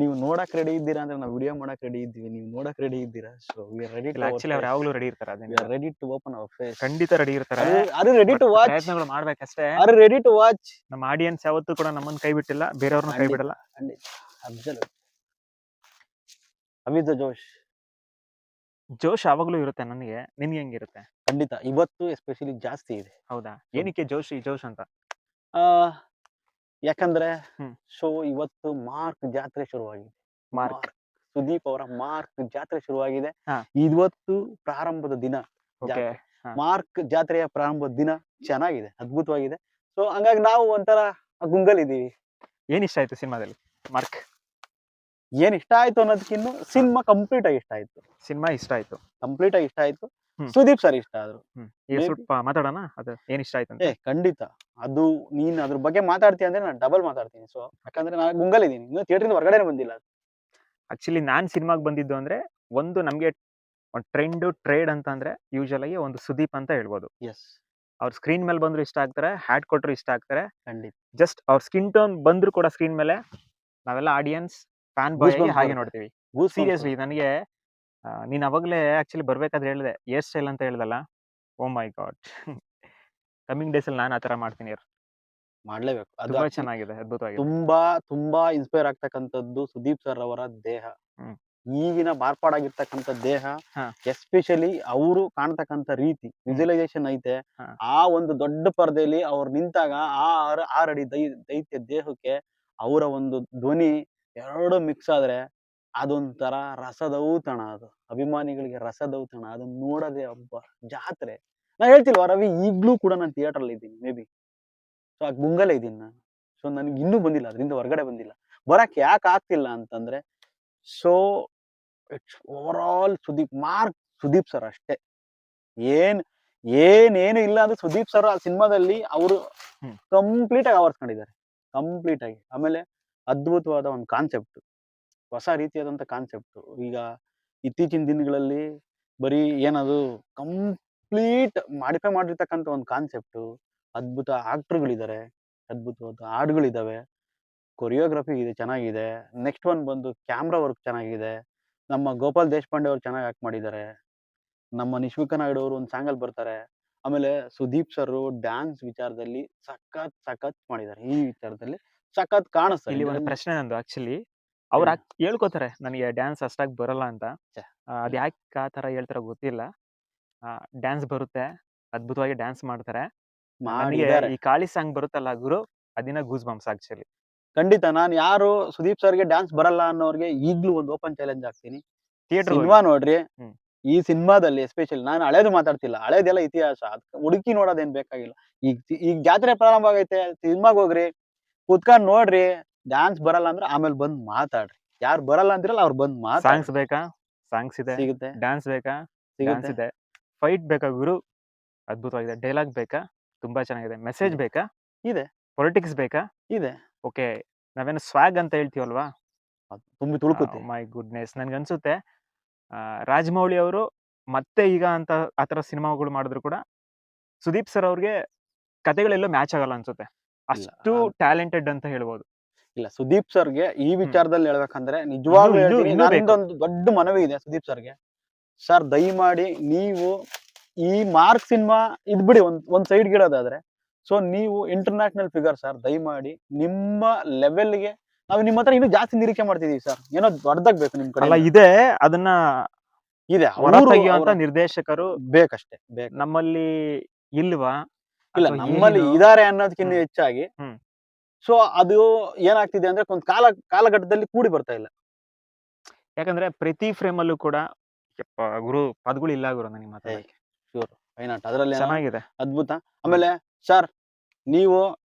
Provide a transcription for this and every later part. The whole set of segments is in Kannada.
ನೀವು ನೋಡಕ್ ರೆಡಿ ಇದ್ದೀರಾ ಅಂದ್ರೆ ನಾವು ವಿಡಿಯೋ ಮಾಡಕ್ ರೆಡಿ ಇದ್ದೀವಿ. ನೀವು ನೋಡಕ್ ರೆಡಿ ಇದ್ದೀರಾ? ಸೊ ವಿ ಆರ್ ರೆಡಿ ಇಲ್ಲ ಟು ಅವರ್ ಆಕ್ಚುಲಿ ಅವ್ರು ಫೇಸ್. ಯಾವಾಗ್ಲೂ ರೆಡಿ ಇರ್ತಾರೆ ವಿ ಅದೇನಿಲ್ಲ. Are ready to open our face. ಖಂಡಿತ ರೆಡಿ ಇರ್ತಾರೆ. Are you ready to watch? ಪ್ರಯತ್ನಗಳು ಮಾಡ್ಬೇಕಷ್ಟೇ. Are you ready to watch? ನಮ್ಮ ಆಡಿಯನ್ಸ್ ಯಾವತ್ತೂ ಕೂಡ ನಮ್ಮನ್ನ ಕೈ ಬಿಟ್ಟಿಲ್ಲ, ಬೇರೆಯವ್ರನ್ನ ಕೈ ಬಿಡಲ್ಲ. ಖಂಡಿತ. Absolute. How is the josh? ಜೋಶ್ ಯಾವಾಗ್ಲೂ ಇರುತ್ತೆ ನನಗೆ. ನಿನ್ಗೆ ಹೆಂಗಿರುತ್ತೆ? ಖಂಡಿತ. ಇವತ್ತು ಎಸ್ಪೆಷಲಿ ಜಾಸ್ತಿ ಇದೆ. ಹೌದಾ? ಏನಕ್ಕೆ ಜೋಶ್ ಅಂತ? ಆ ಯಾಕಂದ್ರೆ ಹ್ಮ್. ಸೊ ಇವತ್ತು ಮಾರ್ಕ್ ಜಾತ್ರೆ ಶುರುವಾಗಿದೆ. ಮಾರ್ಕ್. ಸುದೀಪ್ ಅವರ ಮಾರ್ಕ್ ಜಾತ್ರೆ ಶುರುವಾಗಿದೆ. ಹಾ. ಇವತ್ತು ಪ್ರಾರಂಭದ ದಿನ ಓಕೆ. ಜಾತ್ರೆ. ಮಾರ್ಕ್ ಜಾತ್ರೆಯ ಪ್ರಾರಂಭದ ದಿನ ಚೆನ್ನಾಗಿದೆ, ಅದ್ಭುತವಾಗಿದೆ. ಸೊ ಹಂಗಾಗಿ ನಾವು ಒಂಥರ ಗುಂಗಲಿದ್ದೀವಿ. ಏನ್ ಇಷ್ಟ ಆಯ್ತು ಸಿನಿಮಾದಲ್ಲಿ ಮಾರ್ಕ್? ಏನ್ ಇಷ್ಟ ಆಯ್ತು ಅನ್ನೋದಕ್ಕಿನ್ನು ಸಿನಿಮಾ ಕಂಪ್ಲೀಟ್ ಆಗಿ ಇಷ್ಟ ಆಯ್ತು. ಸಿನಿಮಾ ಇಷ್ಟ ಆಯ್ತು. ಕಂಪ್ಲೀಟ್ ಆಗಿ ಇಷ್ಟ ಆಯ್ತು. ಹ್ಮ್. ಸುದೀಪ್ ಸರ್ ಇಷ್ಟ ಆದ್ರು. ಈಗ ಸ್ವಲ್ಪ ಮಾತಾಡೋಣ, ಅದು ಏನ್ ಇಷ್ಟ ಆಯ್ತು ಅಂತ. ಖಂಡಿತ. ಅದು ನೀನ್ ಅದ್ರ ಬಗ್ಗೆ ಮಾತಾಡ್ತೀಯ ಅಂದ್ರೆ ನಾನು ಡಬಲ್ ಮಾತಾಡ್ತೀನಿ. ಸೊ ಯಾಕಂದ್ರೆ ನಾನು ಗುಂಗಲಿದ್ದೀನಿ, ಇನ್ನು ಥಿಯೇಟರ್ ಇಂದ ಹೊರಗಡೆ ಬಂದಿಲ್ಲ. ಆಕ್ಚುಲಿ ನಾನ್ ಸಿನಿಮಾಗ್ ಬಂದಿದ್ದು ಅಂದ್ರೆ ಒಂದು ನಮ್ಗೆ ಟ್ರೇಡ್ ಅಂತ ಅಂದ್ರೆ ಯೂಶಲ್ ಆಗಿ ಒಂದು ಸುದೀಪ್ ಅಂತ ಹೇಳ್ಬೋದು. ಎಸ್. ಅವ್ರ ಸ್ಕ್ರೀನ್ ಮೇಲೆ ಬಂದ್ರು ಇಷ್ಟ ಆಗ್ತಾರೆ, ಹ್ಯಾಟ್ ಕೊಟ್ರು ಇಷ್ಟ ಆಗ್ತಾರೆ. ಖಂಡಿತ. ಜಸ್ಟ್ ಅವ್ರ ಸ್ಕಿನ್ ಟೋನ್ ಬಂದ್ರು ಕೂಡ ಸ್ಕ್ರೀನ್ ಮೇಲೆ ನಾವೆಲ್ಲ ಆಡಿಯನ್ಸ್ ಫ್ಯಾನ್ ಬಾಯ್ ಆಗಿ ಹಾಗೆ ನೋಡ್ತೀವಿ. ಸೀರಿಯಸ್ಲಿ ನನಗೆ ನೀನ್ ಅವಾಗ್ಲೇ ಆಕ್ಚುಲಿ ಬರ್ಬೇಕಾದ್ರೆ ಹೇಳ್ದೆ ಹೇರ್ ಸ್ಟೈಲ್ ಅಂತ ಹೇಳ್ದಲ್ಲ. ಓ ಮೈ ಗಾಡ್. ಕಮಿಂಗ್ ಡೇಸ್ ಅಲ್ಲಿ ನಾನು ಆತರ ಮಾಡ್ತೀನಿ. ಮಾಡ್ಲೇಬೇಕು. ಅದು ತುಂಬಾ ಚೆನ್ನಾಗಿದೆ, ಅದ್ಭುತವಾಗಿದೆ. ತುಂಬಾ ಇನ್ಸ್ಪೈರ್ ಆಗ್ತಕ್ಕಂಥದ್ದು ಸುದೀಪ್ ಸರ್ ಅವರ ದೇಹ. ಈಗಿನ ಮಾರ್ಪಾಡಾಗಿರ್ತಕ್ಕಂಥ ದೇಹ, ಎಸ್ಪೆಷಲಿ ಅವರು ಕಾಣ್ತಕ್ಕಂಥ ರೀತಿ, ವಿಜುವಲೈಸೇಷನ್ ಐತೆ. ಆ ಒಂದು ದೊಡ್ಡ ಪರದೆಯಲ್ಲಿ ಅವ್ರು ನಿಂತಾಗ ಆ 6 ಅಡಿ ದೈತ್ಯ ದೇಹಕ್ಕೆ ಅವರ ಒಂದು ಧ್ವನಿ ಎರಡು ಮಿಕ್ಸ್ ಆದ್ರೆ ಅದೊಂಥರ ರಸದೌತಣ. ಅದು ಅಭಿಮಾನಿಗಳಿಗೆ ರಸದೌತಣ. ಅದನ್ನ ನೋಡೋದೇ ಹಬ್ಬ, ಜಾತ್ರೆ. ನಾ ಹೇಳ್ತಿಲ್ವಾ ರವಿ, ಈಗ್ಲೂ ಕೂಡ ನಾನು ಥಿಯೇಟರ್ ಅಲ್ಲಿ ಇದ್ದೀನಿ. ಮೇ ಬಿ ಸೊ ಆ ಗುಂಗಲೇ ಇದ್ದೀನಿ ನಾನು. ಸೊ ನನಗೆ ಇನ್ನೂ ಬಂದಿಲ್ಲ, ಅದರಿಂದ ಹೊರಗಡೆ ಬಂದಿಲ್ಲ. ಬರಕ್ ಯಾಕೆ ಆಗ್ತಿಲ್ಲ ಅಂತಂದ್ರೆ, so it's over all Sudeep sir ಅಷ್ಟೇ. ಏನೇನು ಇಲ್ಲ ಅಂದ್ರೆ ಸುದೀಪ್ ಸರ್ ಆ ಸಿನಿಮಾದಲ್ಲಿ ಅವರು ಕಂಪ್ಲೀಟ್ ಆಗಿ ಆವರ್ಸ್ಕೊಂಡಿದ್ದಾರೆ. ಕಂಪ್ಲೀಟ್ ಆಗಿ. ಆಮೇಲೆ ಅದ್ಭುತವಾದ ಒಂದು ಕಾನ್ಸೆಪ್ಟ್, ಹೊಸ ರೀತಿಯಾದಂತ ಕಾನ್ಸೆಪ್ಟ್. ಈಗ ಇತ್ತೀಚಿನ ದಿನಗಳಲ್ಲಿ ಬರೀ ಏನದು ಕಂಪ್ಲೀಟ್ ಮಾಡಿಫೈ ಮಾಡಿರ್ತಕ್ಕಂಥ ಒಂದು ಕಾನ್ಸೆಪ್ಟ್. ಅದ್ಭುತ ಆಕ್ಟರ್ಗಳಿದ್ದಾರೆ, ಅದ್ಭುತವಾದ ಹಾಡುಗಳಿದಾವೆ, ಕೊರಿಯೋಗ್ರಫಿ ಇದೆ, ಚೆನ್ನಾಗಿದೆ. ನೆಕ್ಸ್ಟ್ ಒನ್ ಬಂದು ಕ್ಯಾಮ್ರಾ ವರ್ಕ್ ಚೆನ್ನಾಗಿದೆ. ನಮ್ಮ ಗೋಪಾಲ್ ದೇಶಪಾಂಡೆ ಅವ್ರು ಚೆನ್ನಾಗಿ ಆಕ್ಟ್ ಮಾಡಿದ್ದಾರೆ. ನಮ್ಮ ನಿಶ್ವಿಕಾ ನಾಯ್ಡು ಅವರು ಒಂದು ಸಾಂಗ್ ಅಲ್ಲಿ ಬರ್ತಾರೆ. ಆಮೇಲೆ ಸುದೀಪ್ ಸರ್ ಡ್ಯಾನ್ಸ್ ವಿಚಾರದಲ್ಲಿ ಸಖತ್ ಮಾಡಿದ್ದಾರೆ. ಈ ವಿಚಾರದಲ್ಲಿ ಸಖತ್ ಕಾಣಿಸ್ತಾರೆ. ಇಲ್ಲಿ ಒಂದು ಪ್ರಶ್ನೆ ನಂದು. ಆಕ್ಚುಲಿ ಅವ್ರು ಹೇಳ್ಕೊತಾರೆ ನನಗೆ ಡ್ಯಾನ್ಸ್ ಅಷ್ಟಾಗಿ ಬರಲ್ಲ ಅಂತ. ಅದ್ ಯಾಕೆ ಆ ತರ ಹೇಳ್ತಾರ ಗೊತ್ತಿಲ್ಲ. ಡ್ಯಾನ್ಸ್ ಬರುತ್ತೆ, ಅದ್ಭುತವಾಗಿ ಡ್ಯಾನ್ಸ್ ಮಾಡ್ತಾರೆ. ನನಗೆ ಈ ಕಾಳಿ ಸಾಂಗ್ ಬರುತ್ತಲ್ಲ ಗುರು, ಅದಿನ ಗೂಸ್ ಬಂಪ್ಸ್ ಆಕ್ಚುಲಿ. ಖಂಡಿತ. ನಾನು ಯಾರು ಸುದೀಪ್ ಸರ್ಗೆ ಡ್ಯಾನ್ಸ್ ಬರಲ್ಲ ಅನ್ನೋರ್ಗೆ ಈಗ್ಲೂ ಒಂದು ಓಪನ್ ಚಾಲೆಂಜ್ ಆಗ್ತೀನಿ. ಥಿಯೇಟರ್ ಸಿನಿಮಾ ನೋಡ್ರಿ. ಈ ಸಿನಿಮಾದಲ್ಲಿ ಎಸ್ಪೆಷಲಿ ನಾನು ಹಳೇದು ಮಾತಾಡ್ತಿಲ್ಲ, ಹಳೇದೆಲ್ಲ ಇತಿಹಾಸ, ಹುಡುಕಿ ನೋಡೋದೇನ್ ಬೇಕಾಗಿಲ್ಲ. ಈಗ ಜಾತ್ರೆ ಪ್ರಾರಂಭ ಆಗೈತೆ, ಸಿನಿಮಾಗ್ ಹೋಗ್ರಿ, ಕುತ್ಕೊಂಡ್ ನೋಡ್ರಿ. ಡ್ಯಾನ್ಸ್ ಬರಲ್ಲ ಅಂದ್ರೆ ಆಮೇಲೆ ಬಂದ್ ಮಾತಾಡ್ರಿ. ಯಾರು ಬರಲ್ಲ ಅಂತಿರಲ್ಲ ಅವ್ರು ಬಂದ್ ಮಾತಾಡ್ರಿ. ಸಾಂಗ್ಸ್ ಬೇಕಾ? ಸಾಂಗ್ಸ್ ಇದೆ. ಸಿಗುತ್ತೆ. ಡ್ಯಾನ್ಸ್ ಬೇಕಾ? ಡ್ಯಾನ್ಸ್ ಇದೆ. ಫೈಟ್ ಬೇಕಾ ಗುರು? ಅದ್ಭುತವಾಗಿದೆ. ಡೈಲಾಗ್ ಬೇಕಾ? ತುಂಬಾ ಚೆನ್ನಾಗಿದೆ. ಮೆಸೇಜ್ ಬೇಕಾ? ಇದೆ. ಪೊಲಿಟಿಕ್ಸ್ ಬೇಕಾ? ಇದೆ. ಓಕೆ, ನಾವೇನು ಸ್ವಾಗ್ ಅಂತ ಹೇಳ್ತೀವಲ್ವಾ, ತುಂಬಿ ತುಳುಕುತ್ತೆ. My goodness. ನನ್ಗನ್ಸುತ್ತೆ ರಾಜಮೌಳಿ ಅವರು ಮತ್ತೆ ಈಗ ಅಂತ ಆತರ ಸಿನಿಮಾಗಳು ಮಾಡಿದ್ರು ಕೂಡ ಸುದೀಪ್ ಸರ್ ಅವ್ರಿಗೆ ಕತೆಗಳೆಲ್ಲೋ ಮ್ಯಾಚ್ ಆಗಲ್ಲ ಅನ್ಸುತ್ತೆ. ಅಷ್ಟು ಟ್ಯಾಲೆಂಟೆಡ್ ಅಂತ ಹೇಳ್ಬೋದು. ಇಲ್ಲ, ಸುದೀಪ್ ಸರ್ಗೆ ಈ ವಿಚಾರದಲ್ಲಿ ಹೇಳ್ಬೇಕಂದ್ರೆ ನಿಜವಾಗ್ಲೂ ನಂದೊಂದು ದೊಡ್ಡ ಮನವಿ ಇದೆ ಸುದೀಪ್ ಸರ್ಗೆ. ಸರ್ ದಯಮಾಡಿ ನೀವು ಈ ಮಾರ್ಕ್ ಸಿನಿಮಾ ಇದ್ ಬಿಡಿ, ಒಂದ್ ಸೈಡ್ ಗಿಡೋದಾದ್ರೆ, ಸೊ ನೀವು ಇಂಟರ್ನ್ಯಾಷನಲ್ ಫಿಗರ್ ಸರ್. ದಯಮಾಡಿ ನಿಮ್ಮ ಲೆವೆಲ್ಗೆ ನಾವು ನಿಮ್ಮ ಹತ್ರ ಇನ್ನೂ ಜಾಸ್ತಿ ನಿರೀಕ್ಷೆ ಮಾಡ್ತಿದೀವಿ ಸರ್. ಏನೋ ದೊಡ್ಡದಾಗ್ಬೇಕು ನಿಮ್ ಕಡೆ. ಇದೆ, ಅದನ್ನ ಇದೆ ಹೊರತೆಗೆಯುವಂತ ನಿರ್ದೇಶಕರು ಬೇಕಷ್ಟೇ. ನಮ್ಮಲ್ಲಿ ಇಲ್ವಾ? ಇಲ್ಲ, ನಮ್ಮಲ್ಲಿ ಇದಾರೆ ಅನ್ನೋದಕ್ಕಿಂತ ಹೆಚ್ಚಾಗಿ ಸೊ ಅದು ಏನಾಗ್ತಿದೆ ಅಂದ್ರೆ ಒಂದು ಕಾಲಘಟ್ಟದಲ್ಲಿ ಕೂಡಿ ಬರ್ತಾ ಇಲ್ಲ. ಯಾಕಂದ್ರೆ ಪ್ರತಿ ಫ್ರೇಮ್ ಅಲ್ಲೂ ಕೂಡ ಗುರು ಪದಗಳು ಇಲ್ಲ ಗುರು ನನಗೆ ಮಾತಾಡಕ್ಕೆ. ಅದ್ರಲ್ಲಿ ಚೆನ್ನಾಗಿದೆ, ಅದ್ಭುತ. ಆಮೇಲೆ ಸರ್, ನೀವು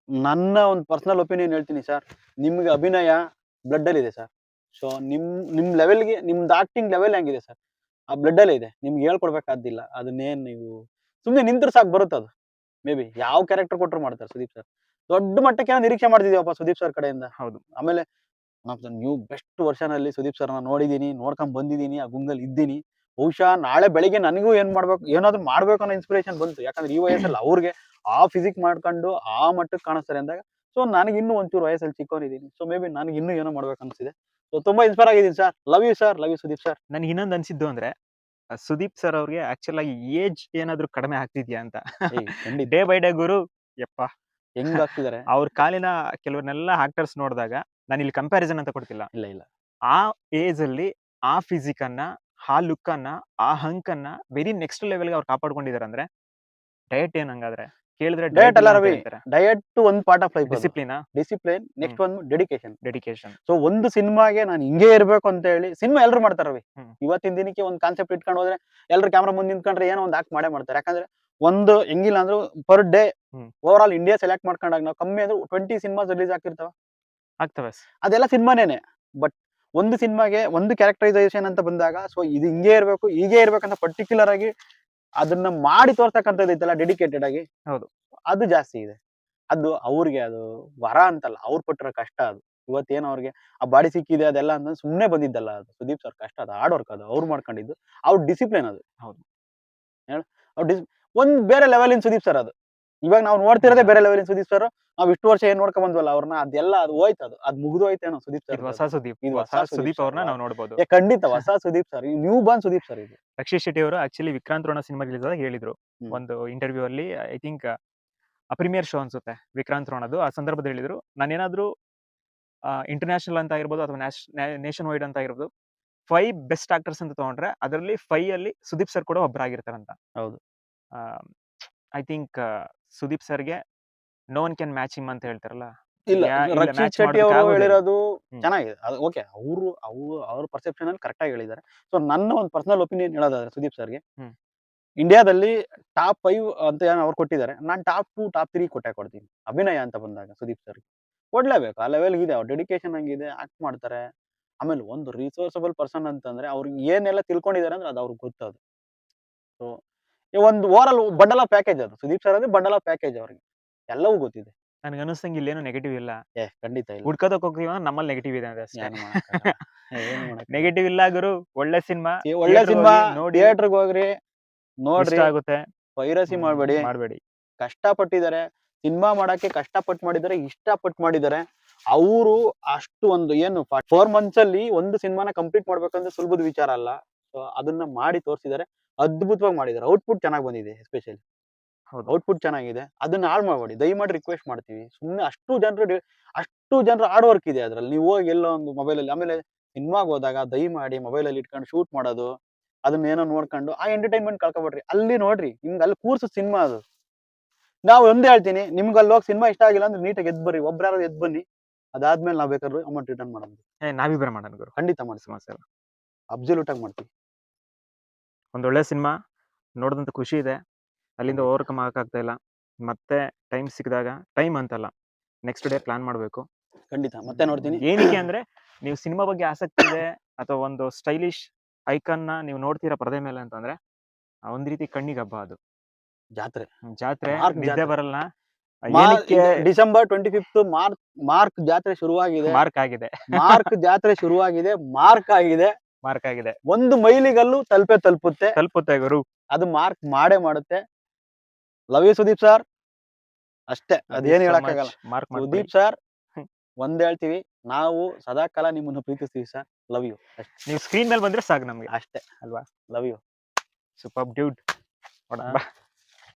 ನನ್ನ ಒಂದು ಪರ್ಸನಲ್ ಒಪಿನಿಯನ್ ಹೇಳ್ತೀನಿ ಸರ್, ನಿಮ್ಗೆ ಅಭಿನಯ ಬ್ಲಡ್ ಅಲ್ಲಿ ಇದೆ ಸರ್. ಸೊ ನಿಮ್ ಲೆವೆಲ್ಗೆ ನಿಮ್ದು ಆಕ್ಟಿಂಗ್ ಲೆವೆಲ್ ಹೆಂಗಿದೆ ಸರ್, ಆ ಬ್ಲಡ್ ಅಲ್ಲೇ ಇದೆ. ನಿಮ್ಗೆ ಹೇಳ್ಕೊಡ್ಬೇಕಾದಿಲ್ಲ. ಅದನ್ನೇನ್ ನೀವು ಸುಮ್ನೆ ನಿಂತ್ರೆ ಸಾಕು, ಬರುತ್ತೆ ಅದು. ಮೇ ಬಿ ಯಾವ ಕ್ಯಾರೆಕ್ಟರ್ ಕೊಟ್ಟರು ಮಾಡ್ತಾರೆ ಸುದೀಪ್ ಸರ್. ದೊಡ್ಡ ಮಟ್ಟಕ್ಕೆ ನಿರೀಕ್ಷೆ ಮಾಡ್ತಿದೀವಪ್ಪ ಸುದೀಪ್ ಸರ್ ಕಡೆಯಿಂದ. ಹೌದು. ಆಮೇಲೆ ನೀವು ಬೆಸ್ಟ್ ವರ್ಷನ್ ಅಲ್ಲಿ ಸುದೀಪ್ ಸರ್ ನೋಡಿದೀನಿ, ನೋಡ್ಕೊಂಡ್ ಬಂದಿದ್ದೀನಿ, ಆ ಗುಂಗಲ್ ಇದ್ದೀನಿ. ಬಹುಶಃ ನಾಳೆ ಬೆಳಿಗ್ಗೆ ನನಗೂ ಏನಾದ್ರು ಮಾಡ್ಬೇಕು ಅನ್ನೋ ಇನ್ಸ್ಪಿರೇಷನ್ ಬಂತು. ಯಾಕಂದ್ರೆ ಈ ವಯಸ್ಸಲ್ಲಿ ಅವ್ರಿಗೆ ಆ ಫಿಸಿಕ್ ಮಾಡ್ಕೊಂಡು ಆ ಮಟ್ಟಕ್ಕೆ ಕಾಣಿಸ್ತಾರೆ ಅಂದಾಗ, ಸೊ ನನಗೆ ಇನ್ನೂ ಒಂಚೂರು ವಯಸ್ಸಲ್ಲಿ ಚಿಕ್ಕವನಿದ್ದೀನಿ. ಸೊ ಮೇ ಬಿ ನನಗೆ ಇನ್ನೂ ಏನೋ ಮಾಡ್ಬೇಕು ಅನ್ಸಿದೆ. ಸೊ ತುಂಬಾ ಇನ್ಸ್ಪೈರ್ ಆಗಿದ್ದೀನಿ sir. Love you Sudeep sir. ನನಗೆ ಇನ್ನೊಂದು ಅನ್ಸಿದ್ದು ಅಂದ್ರೆ ಸುದೀಪ್ ಸರ್ ಅವ್ರಿಗೆ ಆಕ್ಚುಲ್ ಆಗಿ ಏಜ್ ಏನಾದ್ರು ಕಡಿಮೆ ಆಗ್ತಿದ್ಯಾ ಅಂತ. ಖಂಡಿತ ಡೇ ಬೈ ಡೇ ಗುರು ಯಪ್ಪ ಹೆಂಗ್ ಆಗ್ತಿದ್ದಾರೆ. ಅವ್ರ ಕಾಲಿನ ಕೆಲವನ್ನೆಲ್ಲ ಆಕ್ಟರ್ಸ್ ನೋಡಿದಾಗ ನಾನು ಇಲ್ಲಿ ಕಂಪ್ಯಾರಿಸನ್ ಅಂತ ಕೊಡ್ತಿಲ್ಲ. ಇಲ್ಲ ಆ ಏಜ್ ಅಲ್ಲಿ ಆ ಫಿಸಿಕ್ ಅನ್ನ, ಆ ಲುಕ್ ಅನ್ನ, ಆ ಹಂಕ್ ಅನ್ನ ವೆರಿ ನೆಕ್ಸ್ಟ್ ಲೆವೆಲ್ಗೆ ಅವ್ರು ಕಾಪಾಡ್ಕೊಂಡಿದ್ದಾರೆ ಅಂದ್ರೆ ಡಯಟ್ ಏನ್ ಹಂಗಾದ್ರೆ ಕೇಳಿದ್ರೆ ಡಯಟ್ ಅಲ್ಲ ರವಿ, ಡಯಟ್ ಒಂದು part of life. Discipline next ಒಂದು ಡೆಡಿಕೇಶನ್. ಸೊ ಒಂದು ಸಿನಿಮಾಗೆ ನಾನು ಹಿಂಗೆ ಇರ್ಬೇಕು ಅಂತ ಹೇಳಿ ಸಿನಿಮಾ ಎಲ್ಲರೂ ಮಾಡ್ತಾರೆ ರವಿ. ಇವತ್ತಿನ ದಿನಕ್ಕೆ ಒಂದು ಕಾನ್ಸೆಪ್ಟ್ ಇಟ್ಕೊಂಡು ಹೋದ್ರೆ ಎಲ್ಲರೂ ಕ್ಯಾಮ್ರಾ ಮುಂದೆ ನಿಂತ್ಕೊಂಡ್ರೆ ಏನೋ ಒಂದು ಆಕ್ಟ್ ಮಾಡೇ ಮಾಡ್ತಾರೆ. ಯಾಕಂದ್ರೆ ಒಂದು ಹೆಂಗಿಲ್ಲ ಅಂದ್ರೂ per day over all India select ಮಾಡ್ಕೊಂಡಾಗ ನಾವು ಕಮ್ಮಿ ಅಂದ್ರೆ 20 ಸಿನಿಮಾಸ್ ರಿಲೀಸ್ ಆಗ್ತವೆ. ಅದೆಲ್ಲ ಸಿನಿಮಾನೇನೆ. ಬಟ್ ಒಂದು ಸಿನಿಮಾಗೆ ಒಂದು ಕ್ಯಾರೆಕ್ಟರೈಸೇಷನ್ ಅಂತ ಬಂದಾಗ ಸೊ ಇದು ಹಿಂಗೆ ಇರ್ಬೇಕು, ಹೀಗೆ ಇರ್ಬೇಕಂತ ಪರ್ಟಿಕ್ಯುಲರ್ ಆಗಿ ಅದನ್ನ ಮಾಡಿ ತೋರ್ಸಕ್ಕಂಥದ್ದು ಐತಲ್ಲ ಡೆಡಿಕೇಟೆಡ್ ಆಗಿ, ಹೌದು, ಅದು ಜಾಸ್ತಿ ಇದೆ. ಅದು ಅವ್ರಿಗೆ ಅದು ವರ ಅಂತಲ್ಲ, ಅವ್ರು ಪಟ್ಟಿರೋ ಕಷ್ಟ ಅದು. ಇವತ್ತೇನು ಅವ್ರಿಗೆ ಆ ಬಾಡಿ ಸಿಕ್ಕಿದೆ ಅದೆಲ್ಲ ಅಂತ ಸುಮ್ಮನೆ ಬಂದಿದ್ದಲ್ಲ. ಅದು ಸುದೀಪ್ ಸರ್ ಕಷ್ಟ, ಅದು ಹಾರ್ಡ್ ವರ್ಕ್, ಅದು ಅವ್ರು ಮಾಡ್ಕೊಂಡಿದ್ದು, ಅವ್ರ ಡಿಸಿಪ್ಲಿನ್ ಅದು. ಹೌದು, ಅವ್ರ ಒಂದ್ ಬೇರೆ ಲೆವೆಲಿನ ಸುದೀಪ್ ಸರ್ ಅದು. ಇವಾಗ ನಾವು ನೋಡ್ತಿರೋದೇ ಬೇರೆ ಲೆವೆಲಿನ ಸುದೀಪ್ ಸರ್. ನಾವ್ ಇಷ್ಟು ವರ್ಷ ಏನ್ ನೋಡ್ಕೊಂಡ್ ಬಂದ್ವಲ್ಲ ಅವ್ರನ್ನ, ಅದೆಲ್ಲ ಅದು ಹೋಯ್ತು, ಅದು ಮುಗಿದು ಹೋಯ್ತೇನೋ ಸುದೀಪ್ ಸರ್. ಹೊಸ ಸುದೀಪ್ ಅವ್ರನ್ನ ನಾವು ನೋಡಬಹುದು. ಖಂಡಿತ ಹೊಸ Sudeep sir, new born Sudeep sir ಇದು. ರಕ್ಷಿತ್ ಶೆಟ್ಟಿ ಅವರು actually Vikrant Rona cinema release ಆದಾಗ ಹೇಳಿದ್ರು ಒಂದು ಇಂಟರ್ವ್ಯೂ ಅಲ್ಲಿ, ಐ ಥಿಂಕ್ ಪ್ರೀಮಿಯರ್ ಶೋ ಅನ್ಸುತ್ತೆ ವಿಕ್ರಾಂತ್ ರೋಣದು. ಆ ಸಂದರ್ಭದಲ್ಲಿ ಹೇಳಿದ್ರು, ನಾನೇನಾದ್ರೂ ಇಂಟರ್ನ್ಯಾಷನಲ್ ಅಂತ ಆಗಿರ್ಬೋದು ಅಥವಾ ನೇಷನ್ ವೈಡ್ ಅಂತ ಆಗಿರ್ಬೋದು 5 ಬೆಸ್ಟ್ ಆಕ್ಟರ್ಸ್ ಅಂತ ತಗೊಂಡ್ರೆ ಅದರಲ್ಲಿ 5 ಅಲ್ಲಿ ಸುದೀಪ್ ಸರ್ ಕೂಡ ಒಬ್ಬರಾಗಿರ್ತಾರಂತ. ಹೌದು, ಐ ಥಿಂಕ್ ಸುದೀಪ್ ಸರ್ಗೆ no one can match him ಅಂತ ಹೇಳ್ತಾರಲ್ಲ. ಇಲ್ಲ, ರಕ್ಷಿತ್ ಶೆಟ್ಟಿ ಅವರು ಹೇಳಿರೋದು ಚೆನ್ನಾಗಿದೆ. ಅದು ಓಕೆ, ಅವ್ರ ಪರ್ಸೆಪ್ಷನ್ ಅಲ್ಲಿ ಕರೆಕ್ಟ್ ಆಗಿ ಹೇಳಿದ್ದಾರೆ. ಸೊ ನನ್ನ ಒಂದು ಪರ್ಸನಲ್ ಒಪಿನಿಯನ್ ಹೇಳೋದಾದ್ರೆ ಸುದೀಪ್ ಸರ್ಗೆ, ಇಂಡಿಯಾದಲ್ಲಿ ಟಾಪ್ 5 ಅಂತ ಅವ್ರು ಕೊಟ್ಟಿದ್ದಾರೆ. ನಾನು ಟಾಪ್ 2 ಟಾಪ್ 3 ಕೊಡ್ತೀನಿ. ಅಭಿನಯ ಅಂತ ಬಂದಾಗ ಸುದೀಪ್ ಸರ್ಗೆ ಕೊಡ್ಲೇಬೇಕು. ಆ ಲೆವೆಲ್ಗೆ ಇದೆ, ಅವ್ರ ಡೆಡಿಕೇಶನ್ ಹಂಗಿದೆ, ಆಕ್ಟ್ ಮಾಡ್ತಾರೆ. ಆಮೇಲೆ ಒಂದು ರಿಸೋರ್ಸಬಲ್ ಪರ್ಸನ್ ಅಂತಂದ್ರೆ ಅವ್ರಿಗೆ ಏನೆಲ್ಲ ತಿಳ್ಕೊಂಡಿದ್ದಾರೆ ಅಂದ್ರೆ ಅದು ಅವ್ರಿಗೆ ಗೊತ್ತದು. ಸೊ ಒಂದು over all bundle of package ಅದು. ಸುದೀಪ್ ಸರ್ ಅಂದ್ರೆ ಬಂಡಲ್ ಆಫ್ ಪ್ಯಾಕೇಜ್, ಅವ್ರಿಗೆ ಎಲ್ಲವೂ ಗೊತ್ತಿದೆ. ನನಗೆ ಅನಿಸ್ತಂಗೆ ಇಲ್ಲೇನು ನೆಗೆಟಿವ್ ಇಲ್ಲ. ಖಂಡಿತ ಇಲ್ಲ. ಹುಡ್ಕೋದಕ್ಕೆ ಹೋಗ್ತೀವಿ ನಮ್ಮಲ್ಲಿ ನೆಗೆಟಿವ್ ಇದೆ ಅಷ್ಟೇ. ನೆಗೆಟಿವ್ ಇಲ್ಲ ಗುರು, ಒಳ್ಳೆ ಸಿನಿಮಾ ಥಿಯೇಟರ್ಗೆ ಹೋಗ್ರಿ, ನೋಡ್ರಿ, ಆಗುತ್ತೆ. ಪೈರಸಿ ಮಾಡಬೇಡಿ. ಕಷ್ಟಪಟ್ಟಿದ್ದಾರೆ ಸಿನಿಮಾ ಮಾಡಕ್ಕೆ, ಕಷ್ಟಪಟ್ಟು ಮಾಡಿದ್ದಾರೆ, ಇಷ್ಟಪಟ್ಟು ಮಾಡಿದ್ದಾರೆ. ಅವರು ಅಷ್ಟು ಒಂದು ಏನು 4 months ಅಲ್ಲಿ ಒಂದು ಸಿನಿಮಾನ ಕಂಪ್ಲೀಟ್ ಮಾಡ್ಬೇಕಂದ್ರೆ ಸುಲಭದ ವಿಚಾರ ಅಲ್ಲ. ಸೊ ಅದನ್ನ ಮಾಡಿ ತೋರಿಸಿದ್ದಾರೆ, ಅದ್ಭುತವಾಗಿ ಮಾಡಿದ್ದಾರೆ. ಔಟ್ಪುಟ್ ಚೆನ್ನಾಗಿ ಬಂದಿದೆ. ಎಸ್ಪೆಷಲಿ ಔಟ್ಪುಟ್ ಚೆನ್ನಾಗಿದೆ. ಅದನ್ನ ಹಾಳು ಮಾಡಬೇಡಿ, ದಯಮಾಡಿ ರಿಕ್ವೆಸ್ಟ್ ಮಾಡ್ತೀವಿ. ಸುಮ್ಮನೆ ಅಷ್ಟು ಜನರು ಹಾರ್ಡ್ ವರ್ಕ್ ಇದೆ ಅದ್ರಲ್ಲಿ. ನೀವು ಹೋಗಿ ಎಲ್ಲೋ ಒಂದು ಮೊಬೈಲಲ್ಲಿ, ಆಮೇಲೆ ಸಿನಿಮಾಗೆ ಹೋದಾಗ ದಯಮಾಡಿ ಮೊಬೈಲಲ್ಲಿ ಇಟ್ಕೊಂಡು ಶೂಟ್ ಮಾಡೋದು, ಅದನ್ನ ಏನೋ ನೋಡ್ಕೊಂಡು ಆ ಎಂಟರ್ಟೈನ್ಮೆಂಟ್ ಕಳ್ಕೊಬೇಡ್ರಿ. ಅಲ್ಲಿ ನೋಡ್ರಿ, ನಿಮ್ಗೆ ಅಲ್ಲಿ ಕೂರ್ಸು ಸಿನಿಮಾ ಅದು. ನಾವು ಒಂದೇ ಹೇಳ್ತೀನಿ, ನಿಮ್ಗೆ ಅಲ್ಲಿ ಹೋಗಿ ಸಿನಿಮಾ ಇಷ್ಟ ಆಗಿಲ್ಲ ಅಂದ್ರೆ ನೀಟಾಗಿ ಎದ್ದು ಬರ್ರಿ, ಒಬ್ರಾರು ಎದ್ದು ಬನ್ನಿ. ಅದಾದ್ಮೇಲೆ ನಾವ್ ಬೇಕಾದ್ರೆ ಅಮೌಂಟ್ ರಿಟರ್ನ್ ಮಾಡೋದು. ನಾವಿಬ್ಬರ ಮಾಡೋಣ ಗುರು, ಖಂಡಿತ ಮಾಡಿ, ಸಮಸ್ಯೆ ಇಲ್ಲ, ಅಬ್ಸಲ್ಯೂಟ್ ಆಗಿ ಮಾಡ್ತೀವಿ. ಒಂದೊಳ್ಳೆ ಸಿನಿಮಾ ನೋಡಿದಂತ ಖುಷಿ ಇದೆ. ಅಲ್ಲಿಂದ ಓವರ್ಕಮ್ ಆಗಕ್ಕಾಗ್ತಾ ಇಲ್ಲ. ಮತ್ತೆ ಟೈಮ್ ಸಿಕ್ಕಿದಾಗ, ಟೈಮ್ ಅಂತಲ್ಲ, ನೆಕ್ಸ್ಟ್ ಡೇ ಪ್ಲಾನ್ ಮಾಡಬೇಕು. ಖಂಡಿತ ಮತ್ತೆ ನೋಡ್ತೀನಿ. ಏನಕ್ಕೆ ಅಂದ್ರೆ ನೀವು ಸಿನಿಮಾ ಬಗ್ಗೆ ಆಸಕ್ತಿ ಇದೆ ಅಥವಾ ಒಂದು ಸ್ಟೈಲಿಶ್ ಐಕಾನ್ ನ ನೀವು ನೋಡ್ತೀರಾ ಪರದೆ ಮೇಲೆ ಅಂತಂದ್ರೆ ಒಂದ್ ರೀತಿ ಕಣ್ಣಿಗೆ ಹಬ್ಬ ಅದು. ಜಾತ್ರೆ ನಿದ್ದೆ ಬರಲ್ಲ. ಡಿಸೆಂಬರ್ 25 ಮಾರ್ಕ್ ಜಾತ್ರೆ ಶುರುವಾಗಿದೆ. ಮಾರ್ಕ್ ಆಗಿದೆ. ಮಾರ್ಕ್ ಆಗಿದೆ. ಒಂದು ಮೈಲಿಗಲ್ಲು ತಲುಪುತ್ತೆ ಗುರು. ಅದು ಮಾರ್ಕ್ ಮಾಡೇ ಮಾಡುತ್ತೆ. ಲವ್ ಯು ಸುದೀಪ್ ಸರ್, ಅಷ್ಟೇ, ಅದೇನು ಹೇಳಕ್ಕಾಗಲ್ಲ. ಸುದೀಪ್ ಸರ್ ಒಂದ್ ಹೇಳ್ತೀವಿ, ನಾವು ಸದಾಕಾಲ ನಿಮ್ಮನ್ನು ಪ್ರೀತಿಸ್ತೀವಿ ಸರ್. Love you. ನೀವು ಸ್ಕ್ರೀನ್ ಮೇಲೆ ಬಂದ್ರೆ ಸಾಕು ನಮ್ಗೆ, ಅಷ್ಟೇ ಅಲ್ವಾ. Love you. Super dude.